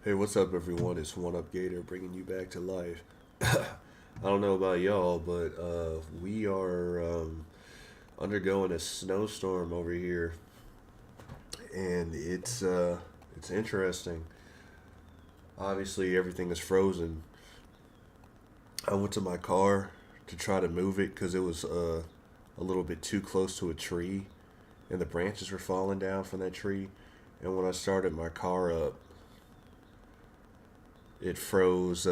Hey, what's up, everyone? It's One Up Gator bringing you back to life. I don't know about y'all, but we are undergoing a snowstorm over here, and it's interesting. Obviously, everything is frozen. I went to my car to try to move it because it was a little bit too close to a tree, and the branches were falling down from that tree. And when I started my car up, it froze.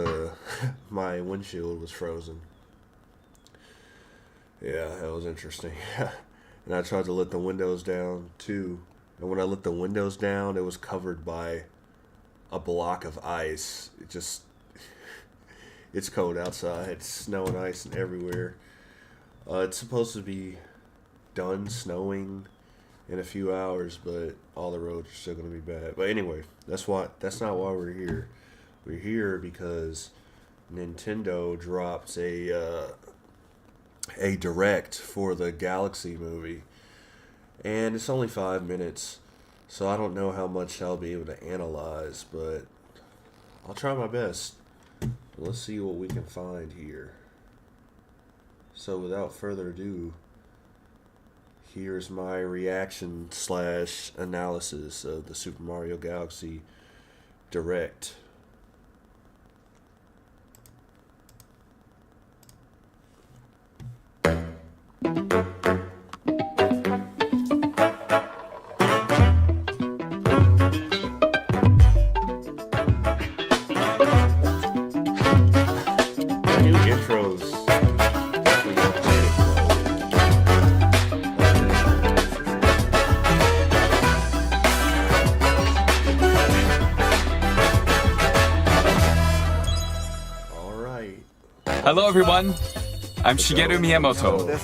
My windshield was frozen. Yeah, that was interesting. And I tried to let the windows down too. And when I let the windows down, it was covered by a block of ice. It's cold outside. It's snow and ice and everywhere. It's supposed to be done snowing in a few hours, but all the roads are still going to be bad. But anyway, that's not why we're here. We're here because Nintendo dropped a direct for the Galaxy movie, and it's only 5 minutes, so I don't know how much I'll be able to analyze, but I'll try my best. Let's see what we can find here. So without further ado, here's my reaction / analysis of the Super Mario Galaxy Direct. New intros. Definitely Alright. Hello everyone, I'm Shigeru Miyamoto.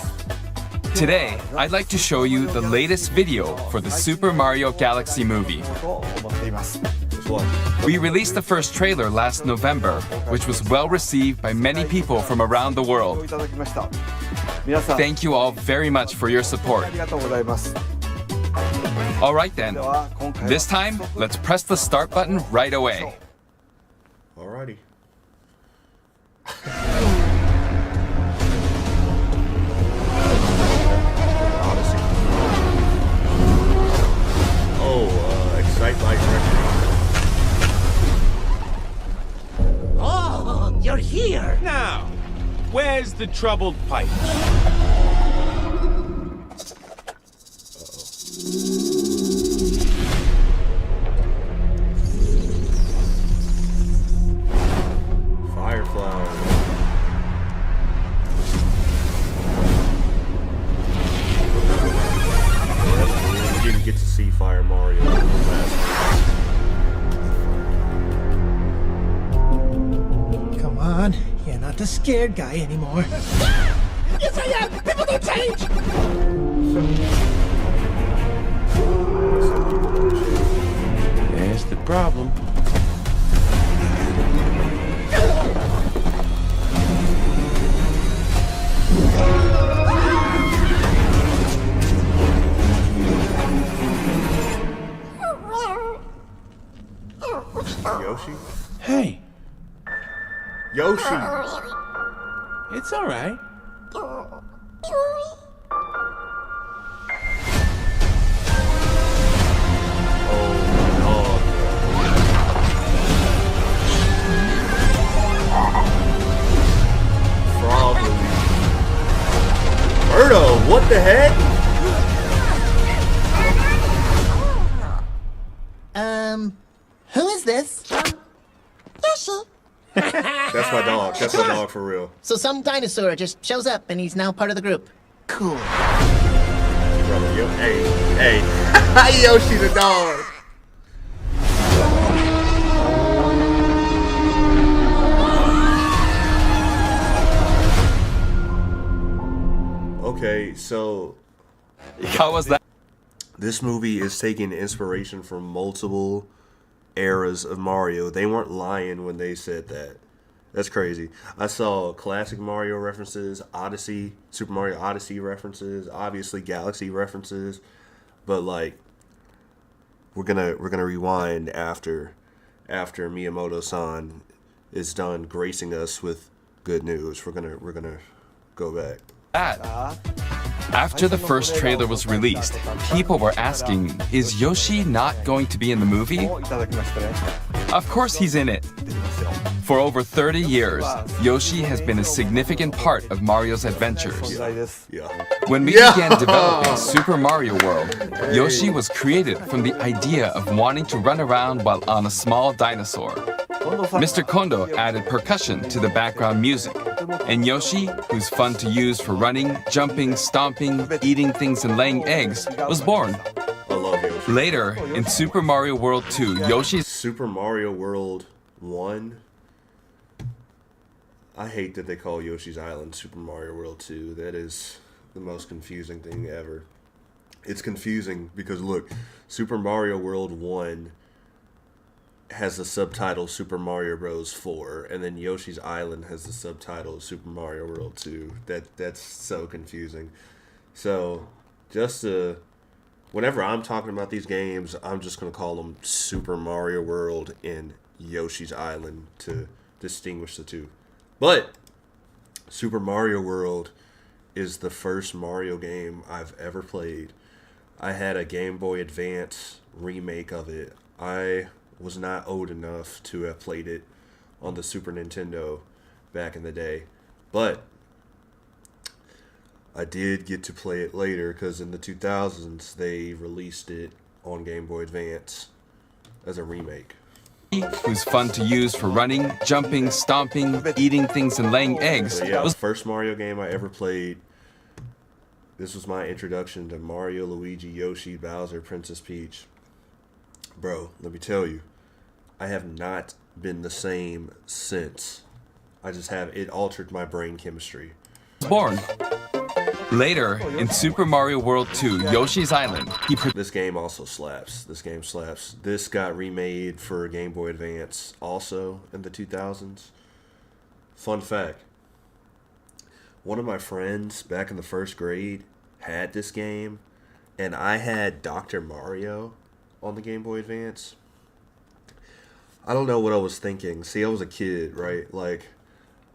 Today, I'd like to show you the latest video for the Super Mario Galaxy movie. We released the first trailer last November, which was well received by many people from around the world. Thank you all very much for your support. Alright then, this time, let's press the start button right away. Alrighty. Excite Light Record. Oh, you're here! Now, where's the troubled pipe? Fireflower. We didn't get to see Fire Mario last Come on, you're not the scared guy anymore. Yes, I am! People don't change! There's the problem. Yoshi? Hey, Yoshi! it's all right. Probably. Birdo, what the heck? Who is this? Yoshi. That's my dog. That's my dog for real. So some dinosaur just shows up and he's now part of the group. Cool. Brother, hey. Yoshi the dog. Okay, so How was that? this movie is taking inspiration from multiple eras of Mario. They weren't lying when they said that. That's crazy. I saw classic Mario references, Odyssey, Super Mario Odyssey references, obviously Galaxy references, but like we're gonna rewind after after Miyamoto-san is done gracing us with good news. We're gonna go back. After the first trailer was released, people were asking, is Yoshi not going to be in the movie? Of course he's in it. For over 30 years, Yoshi has been a significant part of Mario's adventures. Yeah. When we began developing Super Mario World, Yoshi was created from the idea of wanting to run around while on a small dinosaur. Mr. Kondo added percussion to the background music, and Yoshi, who's fun to use for running, jumping, stomping, eating things, and laying eggs, was born. I love Yoshi. Later, in Super Mario World 2, Yoshi's Super Mario World 1. I hate that they call Yoshi's Island Super Mario World 2. That is the most confusing thing ever. It's confusing because, look, Super Mario World 1 has the subtitle Super Mario Bros. 4, and then Yoshi's Island has the subtitle Super Mario World 2. That's so confusing. So, whenever I'm talking about these games, I'm just going to call them Super Mario World and Yoshi's Island to distinguish the two. But Super Mario World is the first Mario game I've ever played. I had a Game Boy Advance remake of it. I was not old enough to have played it on the Super Nintendo back in the day. But I did get to play it later because in the 2000s they released it on Game Boy Advance as a remake. who's fun to use for running, jumping, stomping, eating things, and laying eggs, So yeah, was first Mario game I ever played. This was my introduction to Mario, Luigi, Yoshi, Bowser, Princess Peach. Bro, let me tell you, I have not been the same since. It altered my brain chemistry. born. Later, in Super Mario World 2, Yoshi's Island, he This game also slaps. This game slaps. This got remade for Game Boy Advance also in the 2000s. Fun fact. One of my friends back in the first grade had this game, and I had Dr. Mario on the Game Boy Advance. I don't know what I was thinking. See, I was a kid, right? Like,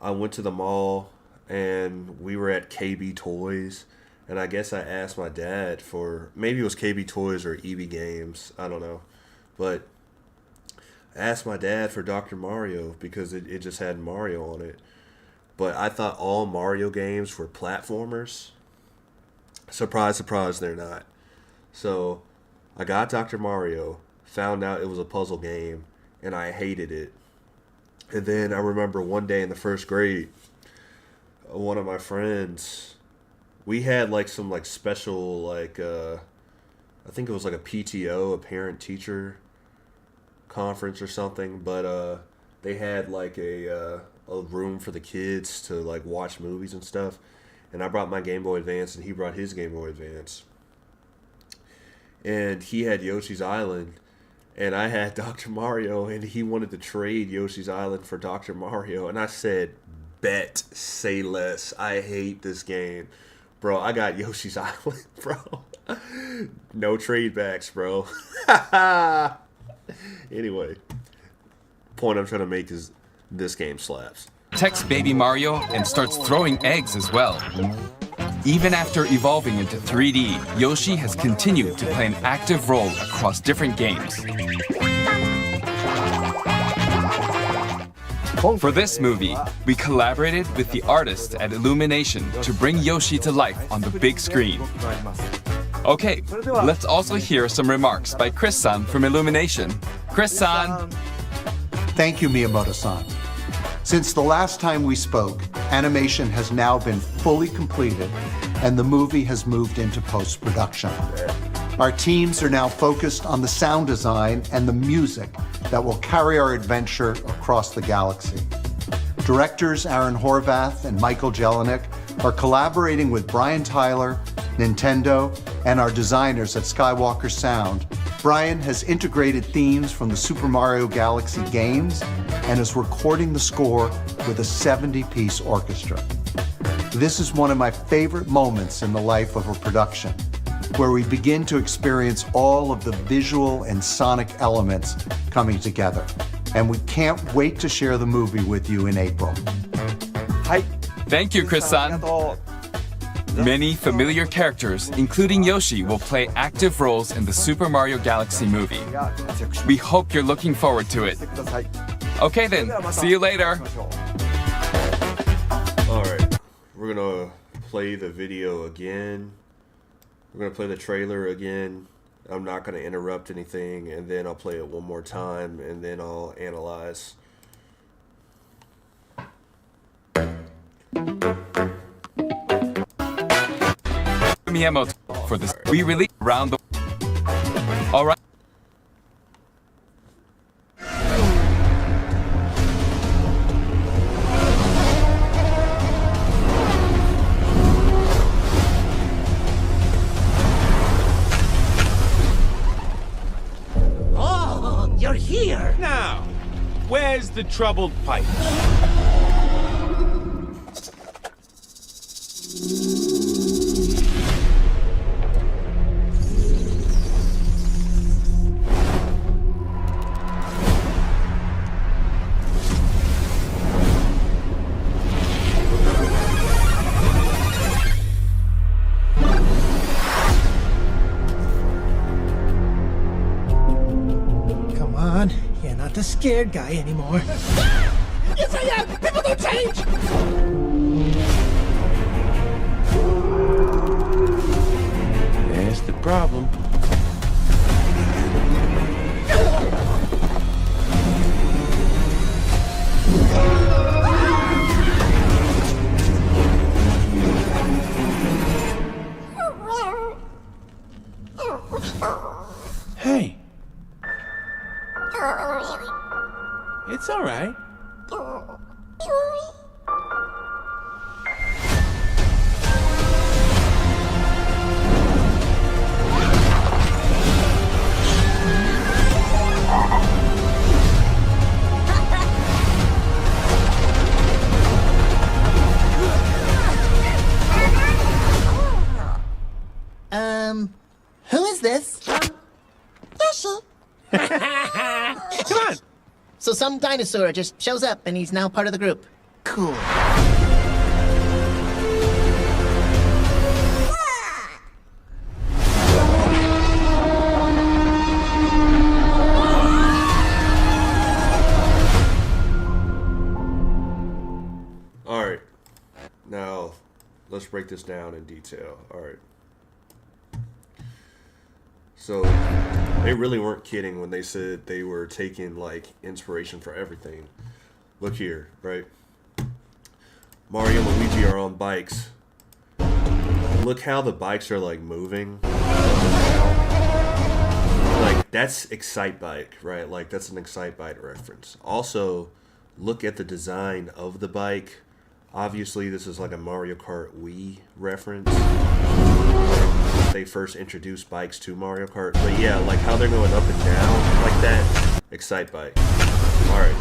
I went to the mall, and we were at KB Toys, and I guess I asked my dad for, maybe it was KB Toys or EB Games, I don't know, but I asked my dad for Dr. Mario because it just had Mario on it, but I thought all Mario games were platformers. Surprise, surprise, they're not. So I got Dr. Mario, found out it was a puzzle game, and I hated it. And then I remember one day in the first grade, one of my friends, we had like some like special like I think it was like a PTO, a parent teacher conference or something, but they had like a room for the kids to like watch movies and stuff, and I brought my Game Boy Advance and he brought his Game Boy Advance, and he had Yoshi's Island and I had Dr. Mario, and he wanted to trade Yoshi's Island for Dr. Mario, and I said, bet, say less. I hate this game. Bro, I got Yoshi's Island, bro. No trade backs, bro. Anyway, point I'm trying to make is this game slaps. protects baby Mario and starts throwing eggs as well. Even after evolving into 3D, Yoshi has continued to play an active role across different games. For this movie, we collaborated with the artists at Illumination to bring Yoshi to life on the big screen. Okay, let's also hear some remarks by Chris-san from Illumination. Chris-san! Thank you, Miyamoto-san. Since the last time we spoke, animation has now been fully completed and the movie has moved into post-production. Our teams are now focused on the sound design and the music that will carry our adventure across the galaxy. Directors Aaron Horvath and Michael Jelinek are collaborating with Brian Tyler, Nintendo, and our designers at Skywalker Sound. Brian has integrated themes from the Super Mario Galaxy games and is recording the score with a 70-piece orchestra. This is one of my favorite moments in the life of a production, where we begin to experience all of the visual and sonic elements coming together. and we can't wait to share the movie with you in April. Thank you, Chris-san. Many familiar characters, including Yoshi, will play active roles in the Super Mario Galaxy movie. We hope you're looking forward to it. Okay then, see you later. Alright, we're gonna play the video again. We're gonna play the trailer again. I'm not gonna interrupt anything, and then I'll play it one more time, and then I'll analyze. Miyamoto for this. We release around the. All right. Oh, you're here. Now, where's the troubled pipe? Come on, you're not the scared guy anymore. Yes, I am. People don't change. There's the problem. Hey. It's all right. Who is this? Yoshi. Come on. So some dinosaur just shows up and he's now part of the group. Cool. Alright, now let's break this down in detail. Alright. So, they really weren't kidding when they said they were taking, like, inspiration for everything. Look here, right? Mario and Luigi are on bikes. Look how the bikes are, like, moving. Like, that's Excitebike, right? Like, that's an Excitebike reference. Also, look at the design of the bike. Obviously, this is like a Mario Kart Wii reference. They first introduced bikes to Mario Kart. But yeah, like how they're going up and down like that. Excitebike. Alright.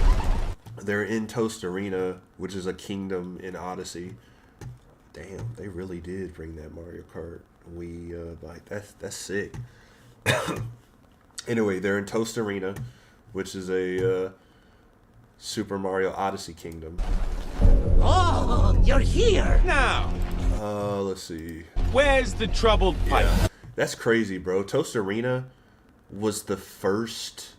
They're in Toast Arena, which is a kingdom in Odyssey. Damn, they really did bring that Mario Kart Wii bike. That's sick. Anyway, they're in Toast Arena, which is a Super Mario Odyssey kingdom. Oh, you're here. Now, Let's see. where's the troubled pipe? Yeah, that's crazy, bro. Toast Arena was the first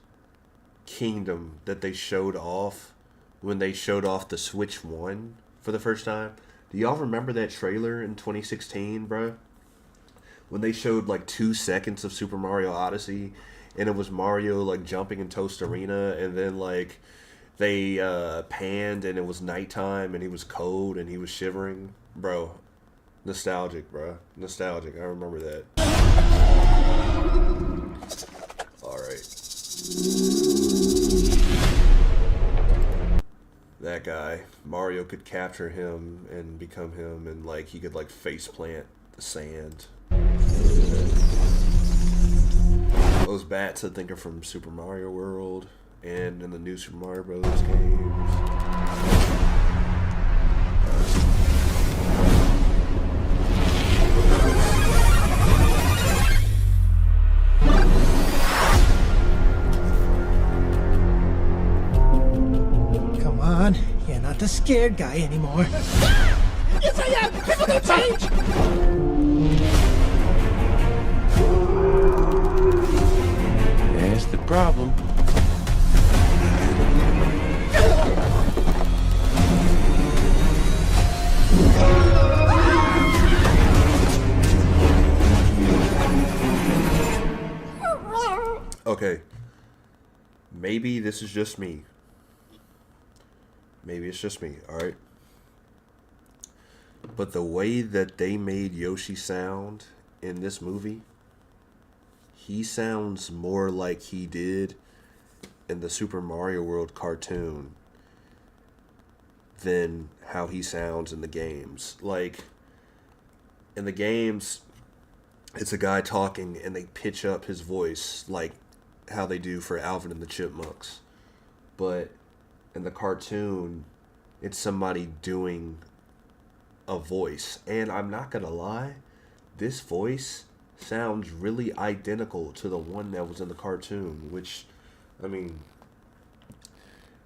kingdom that they showed off when they showed off the Switch 1 for the first time. Do y'all remember that trailer in 2016, bro? When they showed like 2 seconds of Super Mario Odyssey, and it was Mario like jumping in Toast Arena, and then like they panned and it was nighttime and he was cold and he was shivering. Bro, nostalgic, bro. Nostalgic. I remember that. Alright. That guy. Mario could capture him and become him, and like he could like face plant the sand. Those bats I think are from Super Mario World and in the new Super Mario Bros. Games. on, you're not the scared guy anymore. Yes, I am! People don't change! There's the problem. Okay. Maybe this is just me. Maybe it's just me, alright? But the way that they made Yoshi sound in this movie, he sounds more like he did in the Super Mario World cartoon than how he sounds in the games. Like, in the games, it's a guy talking and they pitch up his voice like how they do for Alvin and the Chipmunks. But in the cartoon, it's somebody doing a voice. And I'm not gonna lie, this voice sounds really identical to the one that was in the cartoon, which, I mean,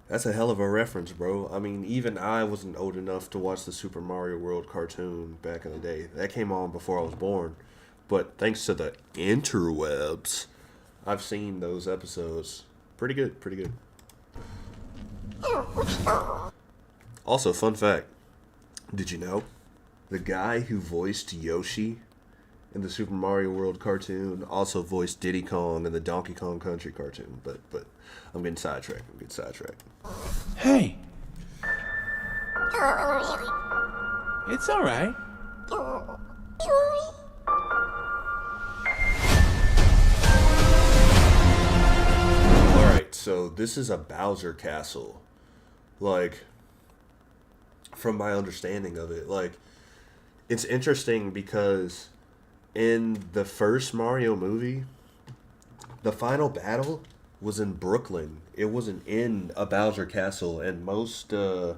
that's a hell of a reference, bro. I mean, even I wasn't old enough to watch the Super Mario World cartoon back in the day. That came on before I was born. But thanks to the interwebs, I've seen those episodes. Pretty good, pretty good. Also, fun fact. Did you know? The guy who voiced Yoshi in the Super Mario World cartoon also voiced Diddy Kong in the Donkey Kong Country cartoon. But I'm getting sidetracked. Hey. It's all right. Alright, so this is a Bowser Castle. Like, from my understanding of it, like, it's interesting because in the first Mario movie, the final battle was in Brooklyn. It wasn't in a Bowser Castle, and most Mario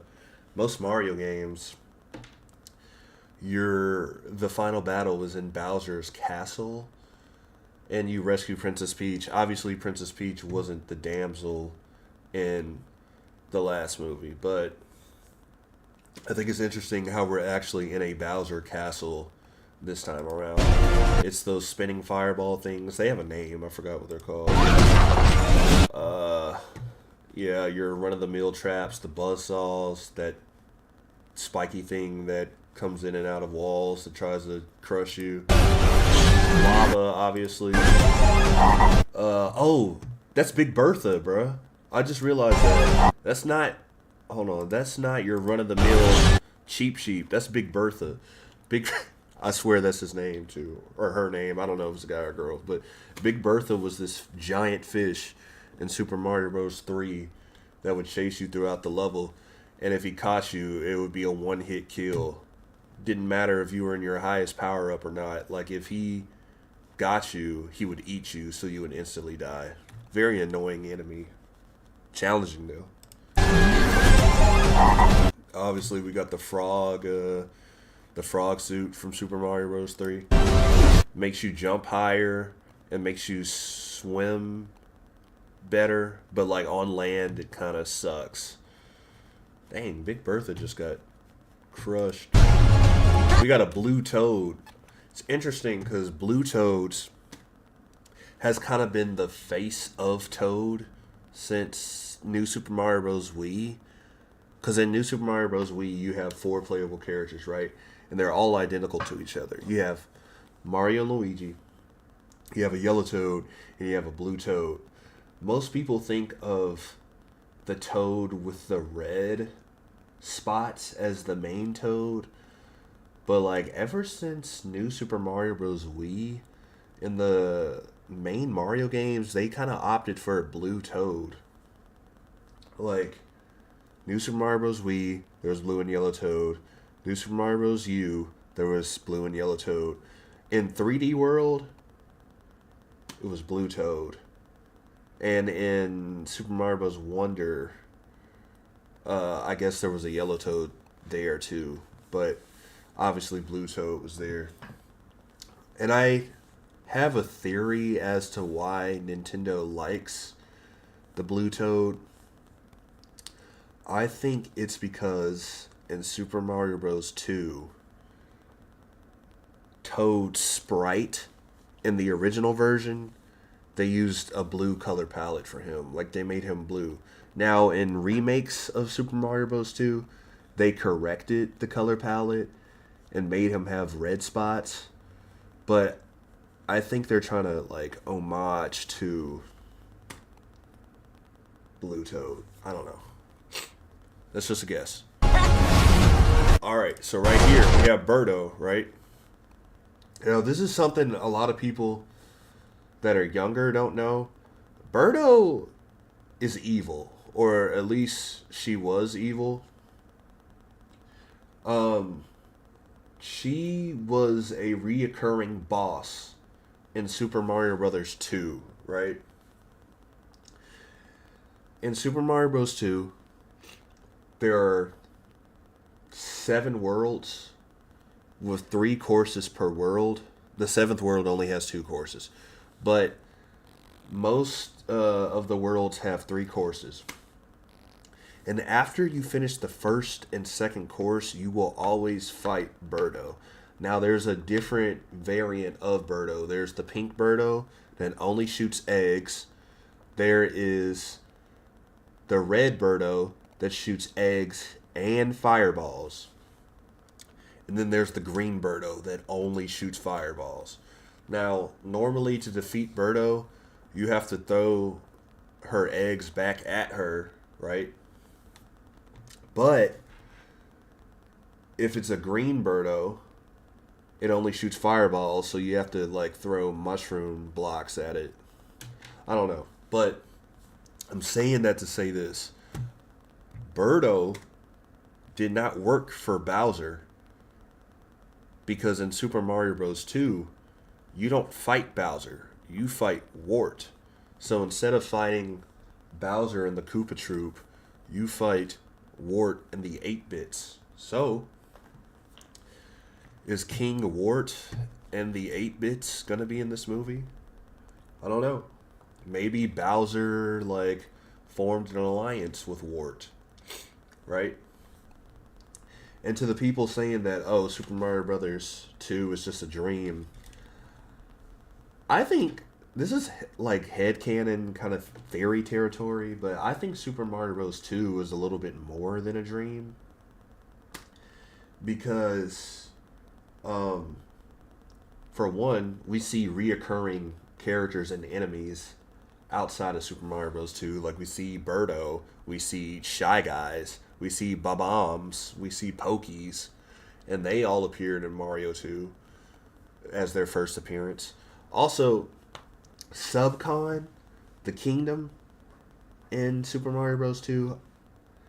games, the final battle was in Bowser's castle, and you rescue Princess Peach. Obviously, Princess Peach wasn't the damsel in the last movie, but I think it's interesting how we're actually in a Bowser castle this time around. It's those spinning fireball things. They have a name. I forgot what they're called. Yeah, your run-of-the-mill traps, the buzzsaws, that spiky thing that comes in and out of walls that tries to crush you. Lava, obviously. Oh, that's Big Bertha, bruh. I just realized that. That's not... Hold on, that's not your run-of-the-mill Cheap Sheep. That's Big Bertha. I swear that's his name, too. Or her name. I don't know if it's a guy or a girl. But Big Bertha was this giant fish in Super Mario Bros. 3 that would chase you throughout the level. And if he caught you, it would be a one-hit kill. Didn't matter if you were in your highest power-up or not. Like, if he got you, he would eat you, so you would instantly die. Very annoying enemy. Challenging, though. Obviously, we got the frog suit from Super Mario Bros. 3. Makes you jump higher and makes you swim better, but like on land, it kind of sucks. Dang, Big Bertha just got crushed. We got a Blue Toad. It's interesting because Blue Toads has kind of been the face of Toad since New Super Mario Bros. Wii. Because in New Super Mario Bros. Wii, you have 4 playable characters, right? And they're all identical to each other. You have Mario and Luigi, you have a yellow Toad, and you have a blue Toad. Most people think of the Toad with the red spots as the main Toad. But like ever since New Super Mario Bros. Wii, in the main Mario games, they kind of opted for a blue Toad. Like, New Super Mario Bros. Wii, there was blue and yellow Toad. New Super Mario Bros. U, there was blue and yellow Toad. In 3D World, it was blue Toad. And in Super Mario Bros. Wonder, I guess there was a yellow Toad there too. But obviously blue Toad was there. And I have a theory as to why Nintendo likes the blue Toad. I think it's because in Super Mario Bros. 2, Toad's sprite in the original version, they used a blue color palette for him. Like, they made him blue. Now, in remakes of Super Mario Bros. 2, they corrected the color palette and made him have red spots. But I think they're trying to, like, homage to Blue Toad. I don't know. That's just a guess. Alright, so right here we have Birdo, right? You know, this is something a lot of people that are younger don't know. Birdo is evil, or at least she was evil. She was a reoccurring boss in Super Mario Bros. 2, right? In Super Mario Bros. 2, there are 7 worlds with 3 courses per world. The 7th world only has 2 courses. But most of the worlds have 3 courses. And after you finish the first and second course, you will always fight Birdo. Now, there's a different variant of Birdo. There's the pink Birdo that only shoots eggs. There is the red Birdo that shoots eggs and fireballs. And then there's the green Birdo that only shoots fireballs. Now, normally to defeat Birdo, you have to throw her eggs back at her, right? But if it's a green Birdo, it only shoots fireballs, so you have to, like, throw mushroom blocks at it. I don't know. But I'm saying that to say this. Birdo did not work for Bowser, because in Super Mario Bros. 2, you don't fight Bowser. You fight Wart. So instead of fighting Bowser and the Koopa Troop, you fight Wart and the 8-bits. So, is King Wart and the 8-bits gonna be in this movie? I don't know. Maybe Bowser, like, formed an alliance with Wart, right? And to the people saying that, oh, Super Mario Brothers 2 is just a dream, I think this is like headcanon kind of theory territory, but I think Super Mario Bros. 2 is a little bit more than a dream. Because, for one, we see reoccurring characters and enemies outside of Super Mario Bros. 2. Like, we see Birdo, we see Shy Guys, we see Bob-ombs, we see Pokies, and they all appeared in Mario 2 as their first appearance. Also, Subcon, the kingdom in Super Mario Bros. 2,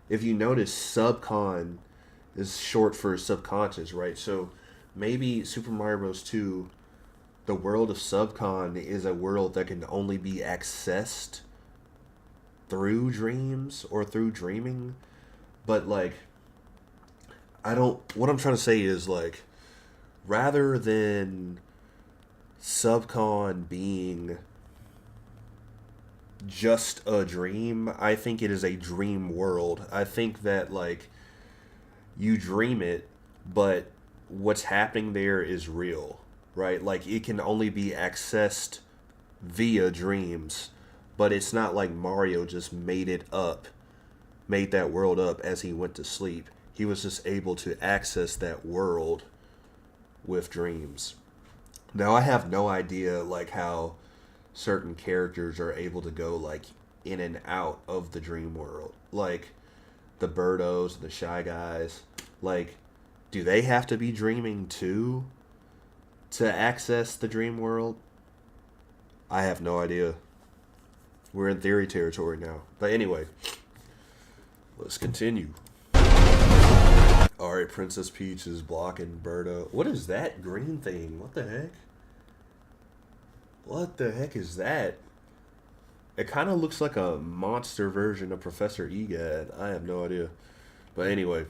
if you notice, Subcon is short for subconscious, right? So maybe Super Mario Bros. 2, the world of Subcon is a world that can only be accessed through dreams or through dreaming. But, like, what I'm trying to say is, like, rather than Subcon being just a dream, I think it is a dream world. I think that, like, you dream it, but what's happening there is real, right? Like, it can only be accessed via dreams, but it's not like Mario just made that world up as he went to sleep. He was just able to access that world with dreams. Now, I have no idea, like, how certain characters are able to go, like, in and out of the dream world. Like, the Birdos, the Shy Guys. Like, do they have to be dreaming too to access the dream world? I have no idea. We're in theory territory now. But anyway, let's continue. Alright, Princess Peach is blocking Birdo. What is that green thing? What the heck? What the heck is that? It kind of looks like a monster version of Professor Egad. I have no idea. But anyway.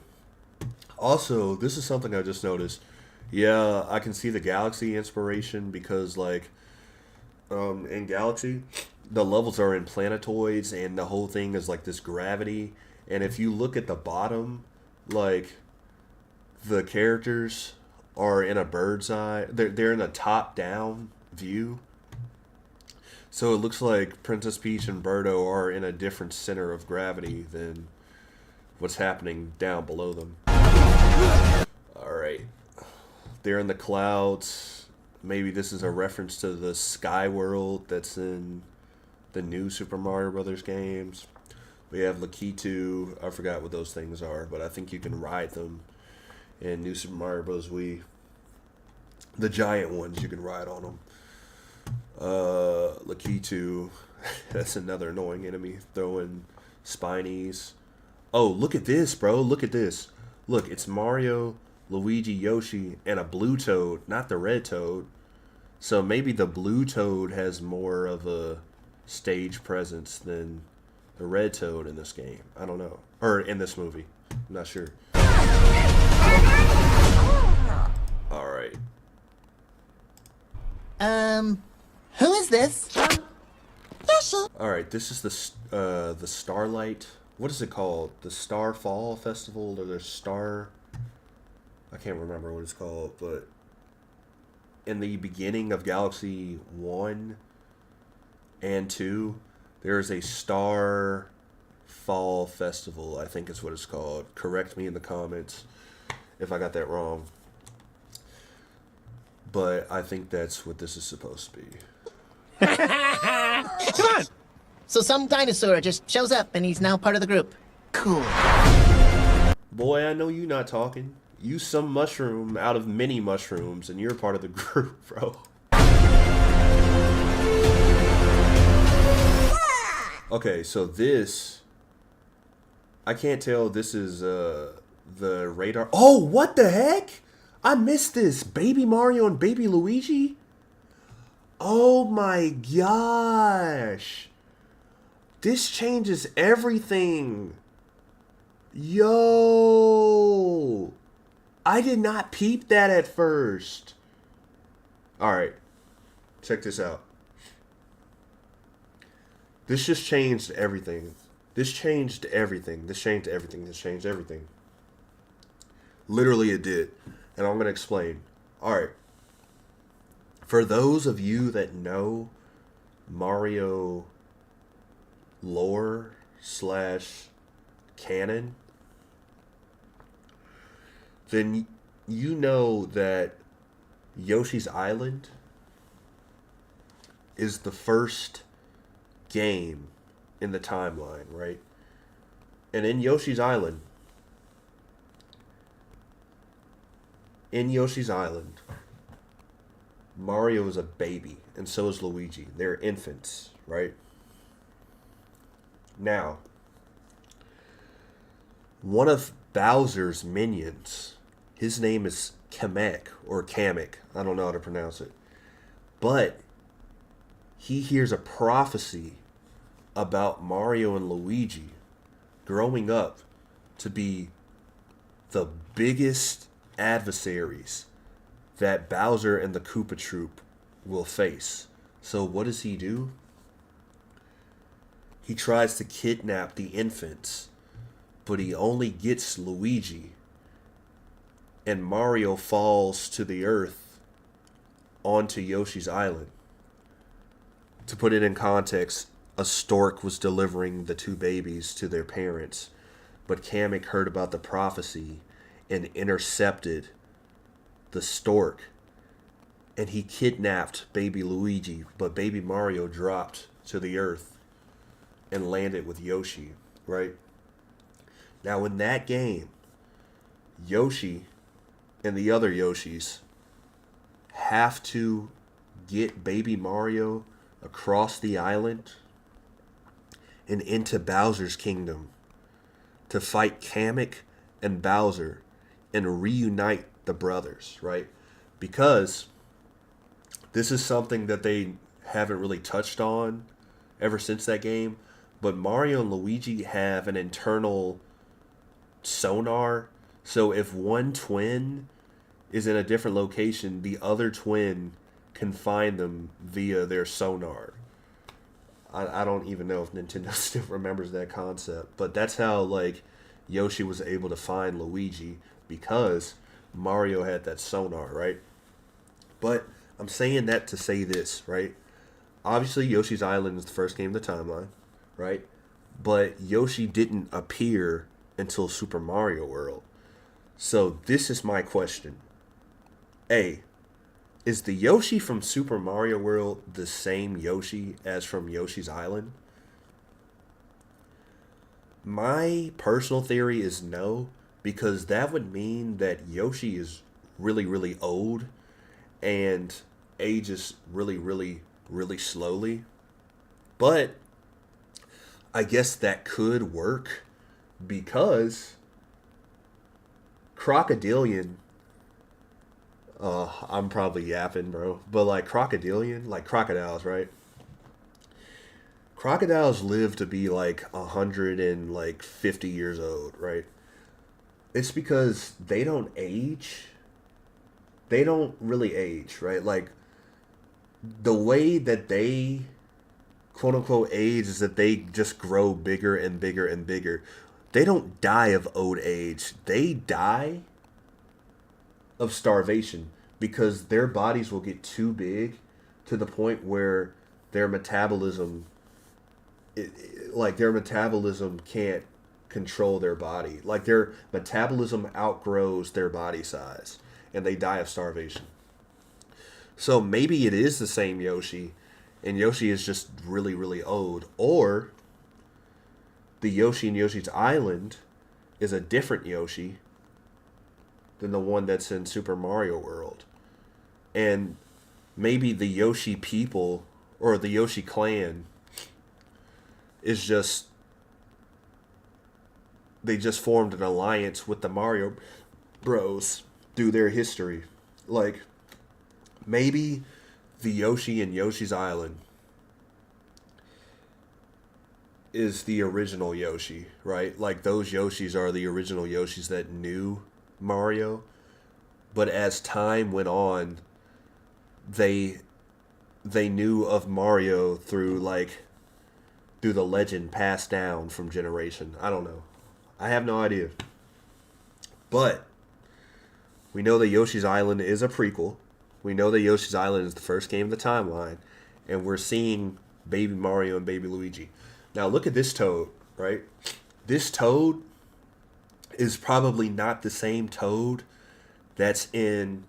Also, this is something I just noticed. Yeah, I can see the Galaxy inspiration because, like, in Galaxy, the levels are in planetoids and the whole thing is like this gravity. And if you look at the bottom, like, the characters are in a bird's eye. They're in a top-down view. So it looks like Princess Peach and Birdo are in a different center of gravity than what's happening down below them. Alright. They're in the clouds. Maybe this is a reference to the Sky World that's in the new Super Mario Brothers games. We have Lakitu. I forgot what those things are, but I think you can ride them in New Super Mario Bros. Wii. The giant ones, you can ride on them. Lakitu, that's another annoying enemy, throwing spinies. Oh, look at this, bro. Look at this. Look, it's Mario, Luigi, Yoshi, and a blue toad, not the red toad. So maybe the blue toad has more of a stage presence than the red toad in this game. I don't know. Or in this movie. I'm not sure. Alright. Who is this? Alright, this is the Starlight. What is it called? The Starfall Festival or the Star... I can't remember what it's called, but in the beginning of Galaxy 1 and 2, there's a Starfall Festival, I think is what it's called. Correct me in the comments if I got that wrong. But I think that's what this is supposed to be. Come on! So some dinosaur just shows up and he's now part of the group. Cool. Boy, I know you not talking. You some mushroom out of many mushrooms and you're part of the group, bro. Okay, so this... I can't tell this is the radar... Oh, what the heck? I missed this. Baby Mario and Baby Luigi? Oh my gosh. This changes everything. Yo. I did not peep that at first. Alright. Check this out. This just changed everything. This changed everything. This changed everything. This changed everything. Literally it did. And I'm going to explain. Alright. For those of you that know Mario lore / canon, then you know that Yoshi's Island is the first game in the timeline, right? And in Yoshi's Island, Mario is a baby, and so is Luigi. They're infants, right? Now, one of Bowser's minions, his name is Kamek, or Kamek. I don't know how to pronounce it. But he hears a prophecy about Mario and Luigi growing up to be the biggest adversaries that Bowser and the Koopa Troop will face. So what does he do? He tries to kidnap the infants, but he only gets Luigi. And Mario falls to the earth onto Yoshi's Island. To put it in context, a stork was delivering the two babies to their parents, but Kamek heard about the prophecy and intercepted the stork, and he kidnapped baby Luigi, but baby Mario dropped to the earth and landed with Yoshi, right? Now in that game, Yoshi and the other Yoshis have to get baby Mario across the island and into Bowser's kingdom to fight Kamek and Bowser and reunite the brothers, right? Because this is something that they haven't really touched on ever since that game, but Mario and Luigi have an internal sonar, so if one twin is in a different location, the other twin can find them via their sonar. I don't even know if Nintendo still remembers that concept, but that's how like Yoshi was able to find Luigi, because Mario had that sonar, right? But I'm saying that to say this, right? Obviously, Yoshi's Island is the first game of the timeline, right? But Yoshi didn't appear until Super Mario World. So this is my question. A, is the Yoshi from Super Mario World the same Yoshi as from Yoshi's Island? My personal theory is no, because that would mean that Yoshi is really, really old and ages really, really, really slowly. But I guess that could work because Crocodilian, I'm probably yapping, bro, but like Crocodilian, like crocodiles, right? Crocodiles live to be like 150 years old, right? It's because they don't age. They don't really age, right? Like, the way that they quote unquote age is that they just grow bigger and bigger and bigger. They don't die of old age. They die of starvation because their bodies will get too big to the point where their metabolism, their metabolism can't control their body. Like, their metabolism outgrows their body size and they die of starvation. So maybe it is the same Yoshi, and Yoshi is just really, really old. Or the Yoshi in Yoshi's Island is a different Yoshi than the one that's in Super Mario World. And maybe the Yoshi people, or the Yoshi clan, is just, they just formed an alliance with the Mario Bros through their history. Like, maybe the Yoshi in Yoshi's Island is the original Yoshi, right? Like, those Yoshis are the original Yoshis that knew Mario. But as time went on, they knew of Mario through the legend passed down from generation. I don't know. I have no idea. But we know that Yoshi's Island is a prequel. We know that Yoshi's Island is the first game of the timeline, and we're seeing Baby Mario and Baby Luigi. Now look at this Toad, right? This Toad is probably not the same Toad that's in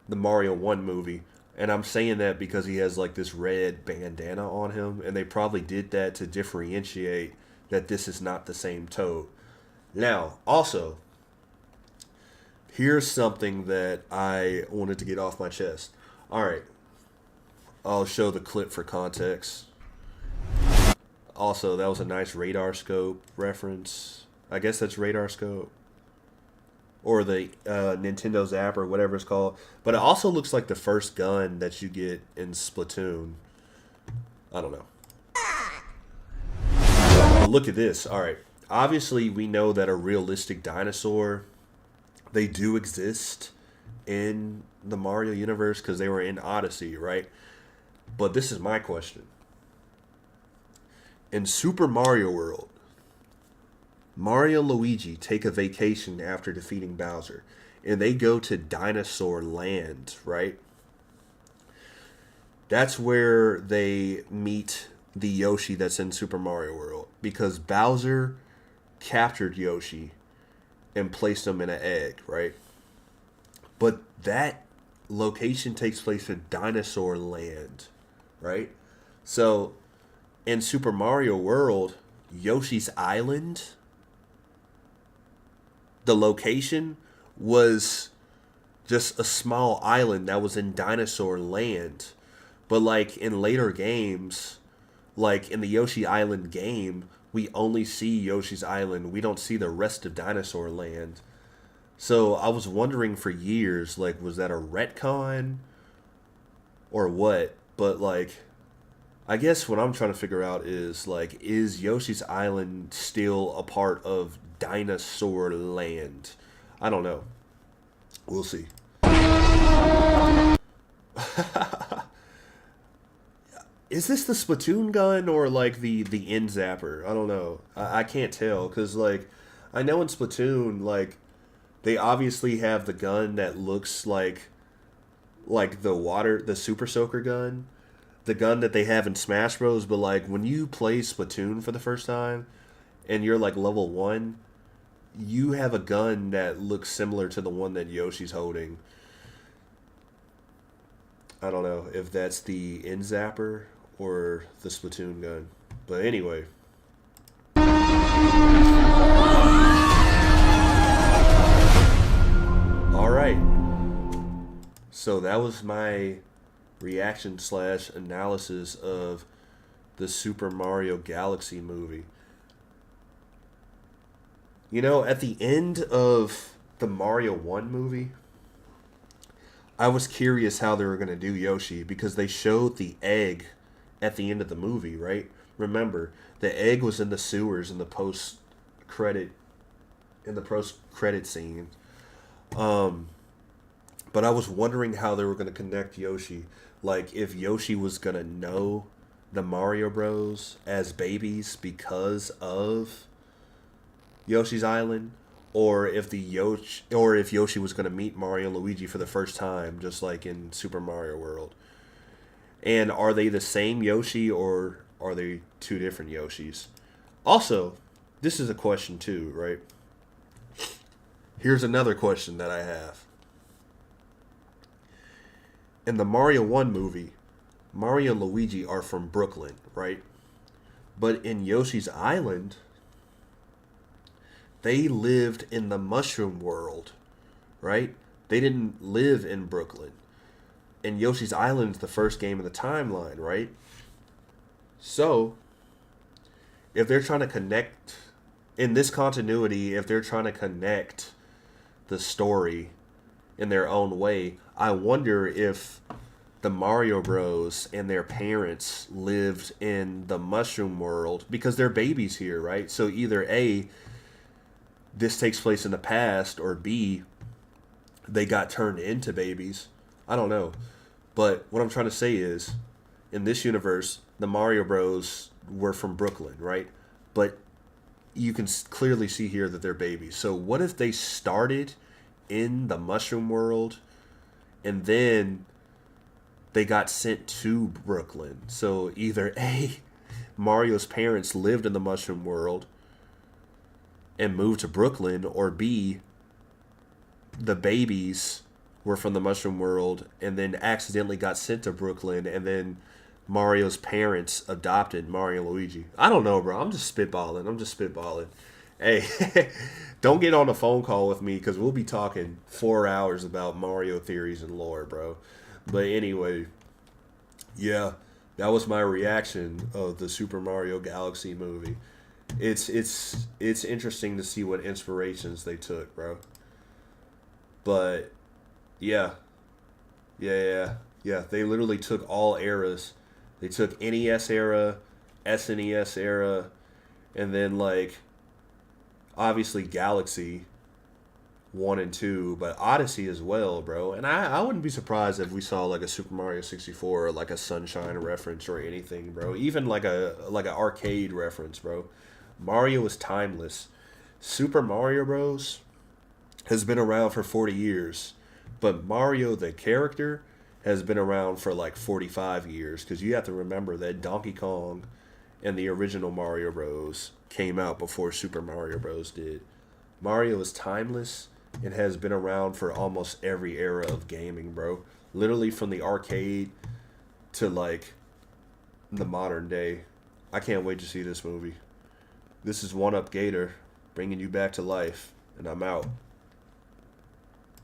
the Mario 1 movie. And I'm saying that because he has like this red bandana on him, and they probably did that to differentiate that this is not the same Toad. Now, also, here's something that I wanted to get off my chest. Alright, I'll show the clip for context. Also, that was a nice Radar Scope reference. I guess that's Radar Scope. Or the Nintendo Zap or whatever it's called. But it also looks like the first gun that you get in Splatoon. I don't know. But look at this. Alright. Obviously, we know that a realistic dinosaur, they do exist in the Mario universe because they were in Odyssey, right? But this is my question. In Super Mario World, Mario and Luigi take a vacation after defeating Bowser, and they go to Dinosaur Land, right? That's where they meet the Yoshi that's in Super Mario World, because Bowser captured Yoshi and placed him in an egg, right? But that location takes place in Dinosaur Land, right? So in Super Mario World, Yoshi's Island, the location was just a small island that was in Dinosaur Land. But like in later games, like in the Yoshi Island game, we only see Yoshi's Island. We don't see the rest of Dinosaur Land. So I was wondering for years, like, was that a retcon or what? But like, I guess what I'm trying to figure out is, like, is Yoshi's Island still a part of Dinosaur Land? I don't know. We'll see. is this the Splatoon gun or like the end zapper? I don't know. I can't tell because like I know in Splatoon like they obviously have the gun that looks like the Super Soaker gun, the gun that they have in Smash Bros. But like when you play Splatoon for the first time and you're like level 1, you have a gun that looks similar to the one that Yoshi's holding. I don't know if that's the end zapper or the Splatoon gun. But anyway. Alright. So that was my reaction / analysis of the Super Mario Galaxy movie. You know, at the end of the Mario 1 movie, I was curious how they were going to do Yoshi because they showed the egg at the end of the movie, right? Remember, the egg was in the sewers in the post-credit scene. But I was wondering how they were going to connect Yoshi. Like, if Yoshi was going to know the Mario Bros. As babies because of Yoshi's Island, or if Yoshi was going to meet Mario and Luigi for the first time, just like in Super Mario World. And are they the same Yoshi, or are they two different Yoshis? Also, this is a question too, right? Here's another question that I have. In the Mario 1 movie, Mario and Luigi are from Brooklyn, right? But in Yoshi's Island, they lived in the Mushroom World, right? They didn't live in Brooklyn. And Yoshi's Island is the first game in the timeline, right? So, if they're trying to connect, in this continuity, if they're trying to connect the story in their own way, I wonder if the Mario Bros. And their parents lived in the Mushroom World because they're babies here, right? So either A, this takes place in the past, or B, they got turned into babies. I don't know. But what I'm trying to say is, in this universe, the Mario Bros. Were from Brooklyn, right? But you can clearly see here that they're babies. So what if they started in the Mushroom World and then they got sent to Brooklyn? So either A, Mario's parents lived in the Mushroom World and moved to Brooklyn, or B, the babies were from the Mushroom World and then accidentally got sent to Brooklyn, and then Mario's parents adopted Mario and Luigi. I don't know, bro. I'm just spitballing. Hey, don't get on a phone call with me because we'll be talking 4 hours about Mario theories and lore, bro. But anyway, yeah, that was my reaction of the Super Mario Galaxy movie. It's interesting to see what inspirations they took, bro. But yeah, they literally took all eras. They took NES era, SNES era, and then like obviously Galaxy 1 and 2, but Odyssey as well, bro. And I wouldn't be surprised if we saw like a Super Mario 64 or like a Sunshine reference or anything, bro. Even like an arcade reference, bro. Mario is timeless. Super Mario Bros. Has been around for 40 years, but Mario the character has been around for like 45 years, because you have to remember that Donkey Kong and the original Mario Bros. Came out before Super Mario Bros. Did. Mario is timeless and has been around for almost every era of gaming, bro. Literally from the arcade to like the modern day. I can't wait to see this movie. This is One Up Gator, bringing you back to life, and I'm out.